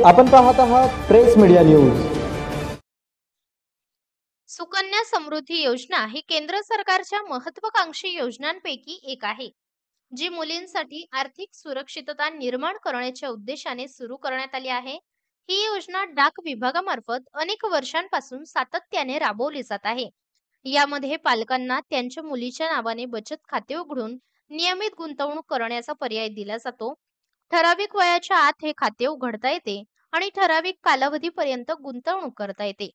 आपण पाहत आहात press media news. Sukanya Samriddhi योजना ही केंद्र सरकारच्या महत्त्वाकांक्षी योजनांपैकी एक आहे, जी मुलींसाठी आर्थिक सुरक्षितता निर्माण करण्याच्या उद्देशाने सुरू करण्यात आली आहे। ही योजना डाक विभागामार्फत अनेक वर्षांपासून सातत्याने राबवली जात आहे। यामध्ये पालकांना त्यांच्या मुलीच्या नावाने बचत खाते उघडून नियमित गुंतवणूक करण्याचा पर्याय दिला जातो। ठराविक वयाच्या आत हे खाते उघडता येते आणि ठराविक कालावधीपर्यंत गुंतवणूक करता येते।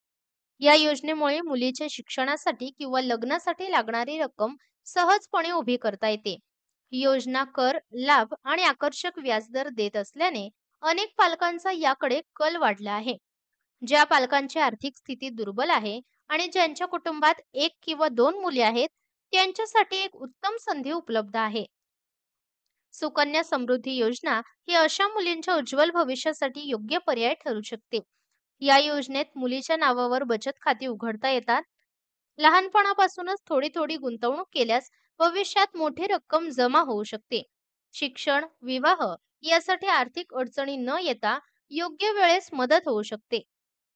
या योजनेमुळे मुलीच्या शिक्षणासाठी किंवा लग्नासाठी लागणारी रक्कम सहजपणे उभी करता येते। ही योजना कर, लाभ आणि आकर्षक व्याजदर देत असल्याने अनेक पालकांचा याकडे कल वाढला आहे। ज्या पालकांची आर्थिक स्थिती दुर्बल आहे आणि ज्यांच्या कुटुंबात एक किंवा दोन मुले आहेत, त्यांच्यासाठी एक उत्तम संधी उपलब्ध आहे। सुकन्या समृद्धी योजना ही अशा मुलींच्या उज्ज्वल भविष्यासाठी योग्य पर्याय ठरू शकते। या योजनेत मुलीच्या नावावर बचत खाती उघडता येतात। लहानपणापासूनच थोडी थोडी गुंतवणूक केल्यास भविष्यात मोठी रक्कम जमा होऊ शकते। शिक्षण, विवाह यासाठी आर्थिक अडचणी न येता योग्य वेळेस मदत होऊ शकते।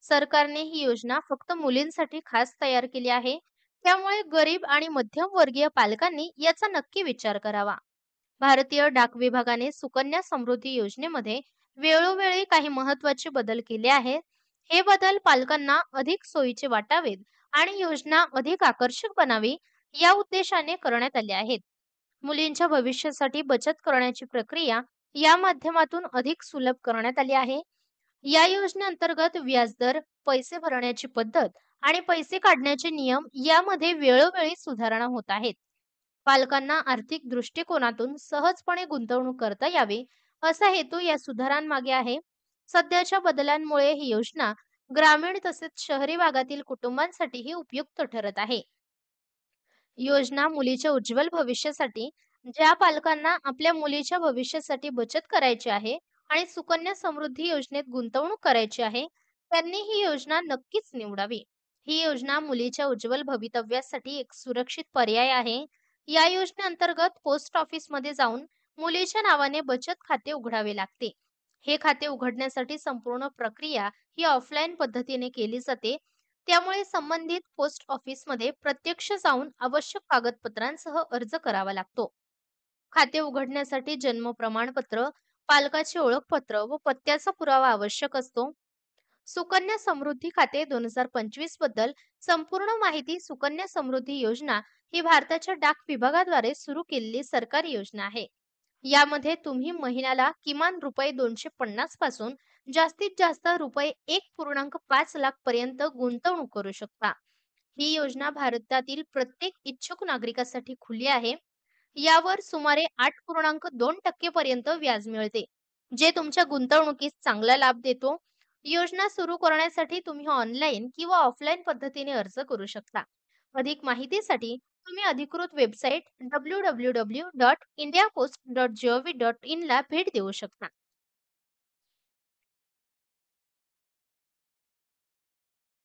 सरकारने ही योजना फक्त मुलींसाठी खास तयार केली आहे, त्यामुळे गरीब आणि मध्यमवर्गीय पालकांनी याचा नक्की विचार करावा। भारतीय डाक विभागाने सुकन्या समृद्धी योजनेमध्ये वेळोवेळी काही महत्त्वाचे बदल केले आहेत। हे बदल पालकांना अधिक सोयीचे वाटावेत आणि योजना अधिक आकर्षक बनावी या उद्देशाने करण्यात आले आहेत। मुलींच्या भविष्यासाठी बचत करण्याची प्रक्रिया या माध्यमातून अधिक सुलभ करण्यात आली आहे। या योजनेअंतर्गत व्याजदर, पैसे भरण्याची पद्धत आणि पैसे काढण्याचे नियम यामध्ये वेळोवेळी सुधारणा होत आहेत। पालकांना आर्थिक दृष्टिकोनातून सहजपणे गुंतवणूक करता यावी असा हेतू या सुधारांमागे आहे। सध्याच्या बदलांमुळे ही योजना ग्रामीण तसेच शहरी भागातील कुटुंबांसाठीही उपयुक्त ठरत आहे। योजना मुलीच्या उज्ज्वल भविष्यासाठी, ज्या पालकांना आपल्या मुलीच्या भविष्यासाठी बचत करायची आहे आणि सुकन्या समृद्धी योजनेत गुंतवणूक करायची आहे, त्यांनी ही योजना नक्कीच निवडावी। ही योजना मुलीच्या उज्ज्वल भवितव्यासाठी एक सुरक्षित पर्याय आहे। या योजनेअंतर्गत पोस्ट ऑफिसमध्ये जाऊन मुलीच्या नावाने बचत खाते उघडावे लागते। हे खाते उघडण्यासाठी संपूर्ण प्रक्रिया ही ऑफलाईन पद्धतीने केली जाते, त्यामुळे संबंधित पोस्ट ऑफिसमध्ये प्रत्यक्ष जाऊन आवश्यक कागदपत्रांसह अर्ज करावा लागतो। खाते उघडण्यासाठी जन्म प्रमाणपत्र, पालकाचे ओळखपत्र व पत्त्याचा पुरावा आवश्यक असतो। सुकन्या समृद्धी खाते 2025 बद्दल संपूर्ण माहिती। सुकन्या समृद्धी योजना ही भारताच्या डाक विभागाद्वारे सुरू केलेली सरकारी योजना आहे। यामध्ये तुम्ही महिन्याला किमान रुपये 250 पासून जास्तीत जास्त रुपये 1.5 लाख पर्यंत गुंतवणूक करू शकता। ही योजना भारतातील प्रत्येक इच्छुक नागरिकासाठी खुली आहे। यावर सुमारे 8.2% पर्यंत व्याज मिळते, जे तुमच्या गुंतवणुकीस चांगला लाभ देतो। योजना सुरू करण्यासाठी तुम्ही ऑनलाईन किंवा ऑफलाईन पद्धतीने अर्ज करू शकता। अधिक माहितीसाठी तुम्ही अधिकृत वेबसाईट www.indiapost.gov.in ला भेट देऊ शकता।